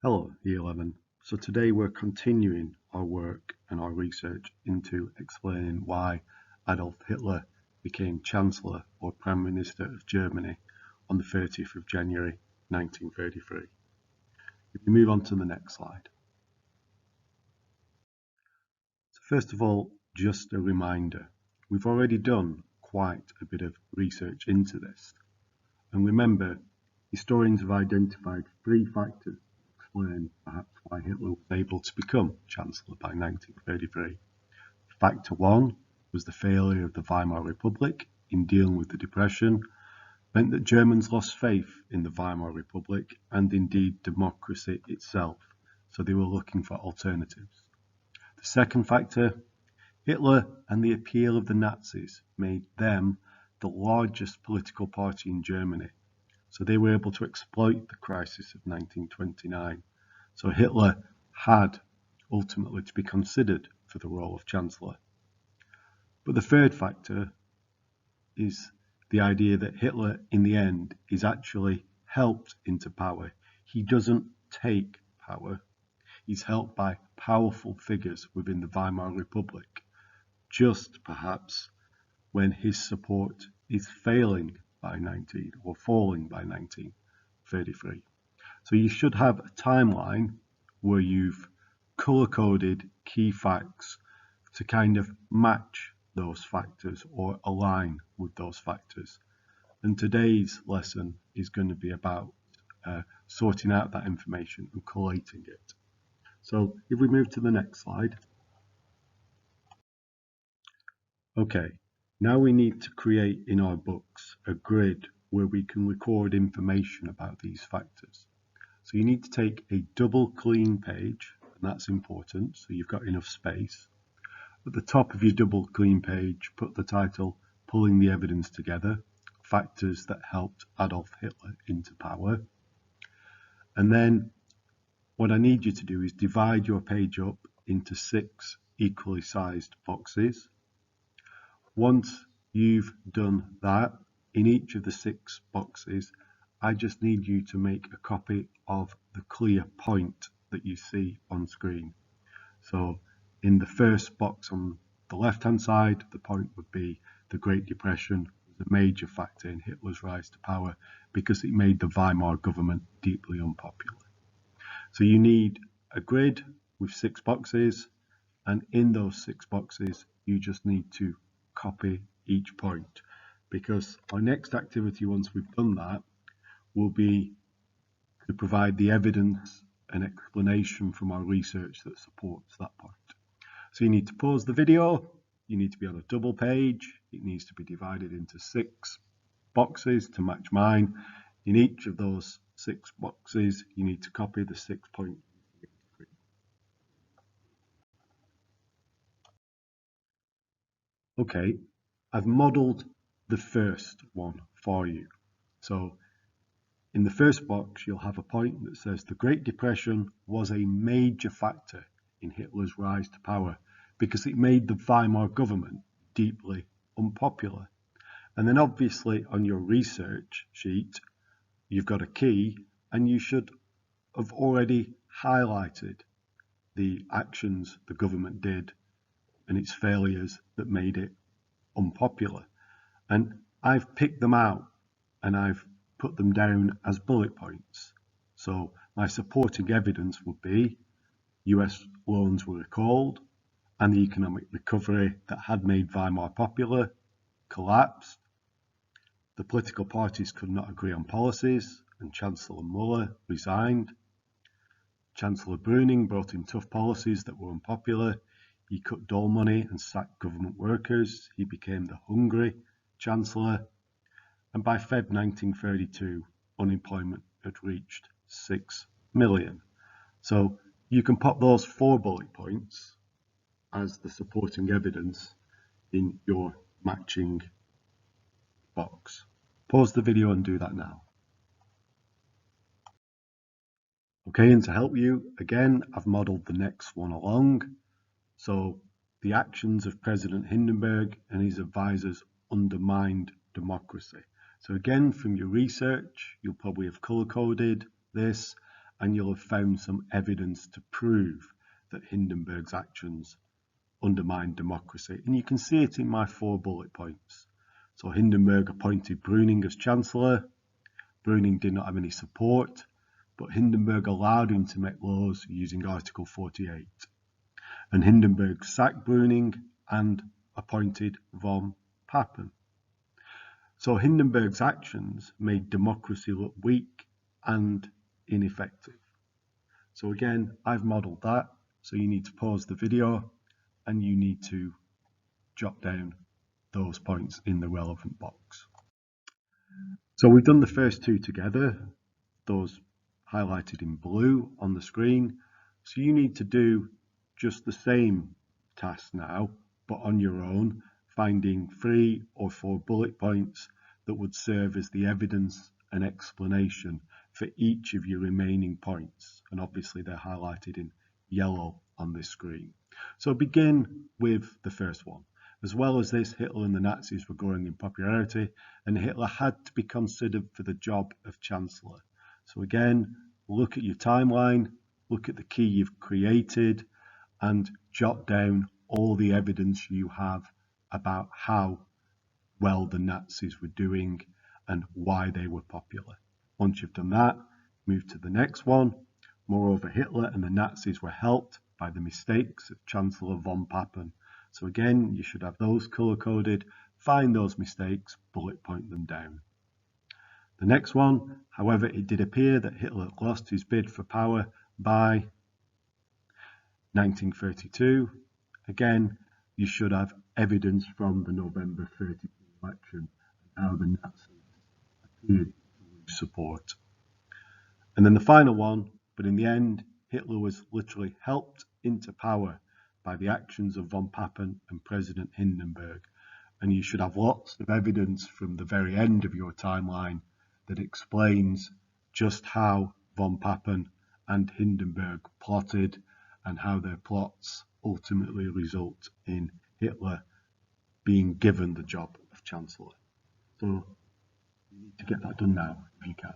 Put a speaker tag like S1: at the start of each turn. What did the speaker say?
S1: Hello, Year 11. So today we're continuing our work and our research into explaining why Adolf Hitler became Chancellor or Prime Minister of Germany on the 30th of January 1933. If we move on to the next slide. So first of all, just a reminder, we've already done quite a bit of research into this. And remember, historians have identified three factors explain perhaps why Hitler was able to become Chancellor by 1933. Factor one was the failure of the Weimar Republic in dealing with the Depression, meant that Germans lost faith in the Weimar Republic and indeed democracy itself, so they were looking for alternatives. The second factor, Hitler and the appeal of the Nazis made them the largest political party in Germany, so they were able to exploit the crisis of 1929. So Hitler had ultimately to be considered for the role of Chancellor. But the third factor is the idea that Hitler, in the end, is actually helped into power. He doesn't take power. He's helped by powerful figures within the Weimar Republic, just perhaps when his support is failing by falling by 1933. So you should have a timeline where you've color-coded key facts to kind of match those factors or align with those factors. And today's lesson is going to be about sorting out that information and collating it. So if we move to the next slide. Okay, now we need to create in our books a grid where we can record information about these factors. So you need to take a double clean page, and that's important, so you've got enough space. At the top of your double clean page, put the title, Pulling the Evidence Together, Factors that Helped Adolf Hitler into Power. And then what I need you to do is divide your page up into 6 equally sized boxes. Once you've done that, in each of the 6 boxes, I just need you to make a copy of the clear point that you see on screen. So in the first box on the left-hand side, the point would be the Great Depression was a major factor in Hitler's rise to power because it made the Weimar government deeply unpopular. So you need a grid with 6 boxes, and in those 6 boxes, you just need to copy each point, because our next activity, once we've done that, will be to provide the evidence and explanation from our research that supports that point. So you need to pause the video, you need to be on a double page, it needs to be divided into 6 boxes to match mine. In each of those 6 boxes, you need to copy the 6 points. Okay, I've modeled the first one for you. So in the first box, you'll have a point that says the Great Depression was a major factor in Hitler's rise to power because it made the Weimar government deeply unpopular. And then obviously on your research sheet, you've got a key, and you should have already highlighted the actions the government did and its failures that made it unpopular. And I've picked them out and I've put them down as bullet points. So my supporting evidence would be US loans were recalled and the economic recovery that had made Weimar popular collapsed. The political parties could not agree on policies and Chancellor Muller resigned. Chancellor Brüning brought in tough policies that were unpopular. He cut dole money and sacked government workers. He became the hungry Chancellor. And by Feb 1932, unemployment had reached 6 million. So you can pop those 4 bullet points as the supporting evidence in your matching box. Pause the video and do that now. Okay, and to help you, again, I've modeled the next one along. So the actions of President Hindenburg and his advisors undermined democracy. So again, from your research, you'll probably have color-coded this, and you'll have found some evidence to prove that Hindenburg's actions undermined democracy. And you can see it in my 4 bullet points. So Hindenburg appointed Brüning as Chancellor. Brüning did not have any support, but Hindenburg allowed him to make laws using Article 48. And Hindenburg sacked Brüning and appointed von Papen. So Hindenburg's actions made democracy look weak and ineffective. So again, I've modelled that. So you need to pause the video and you need to jot down those points in the relevant box. So we've done the first 2 together, those highlighted in blue on the screen. So you need to do just the same task now, but on your own, finding 3 or 4 bullet points that would serve as the evidence and explanation for each of your remaining points. And obviously they're highlighted in yellow on this screen. So begin with the first one. As well as this, Hitler and the Nazis were growing in popularity, and Hitler had to be considered for the job of Chancellor. So again, look at your timeline, look at the key you've created, and jot down all the evidence you have about how well the Nazis were doing and why they were popular. Once you've done that, move to the next one. Moreover, Hitler and the Nazis were helped by the mistakes of Chancellor von Papen. So again, you should have those color-coded. Find those mistakes, bullet point them down. The next one, however, it did appear that Hitler lost his bid for power by 1932. Again, you should have evidence from the November 32 election and how the Nazis appeared to lose support. And then the final one, but in the end, Hitler was literally helped into power by the actions of von Papen and President Hindenburg. And you should have lots of evidence from the very end of your timeline that explains just how von Papen and Hindenburg plotted and how their plots ultimately result in Hitler being given the job of Chancellor. So you need to get that done now if you can.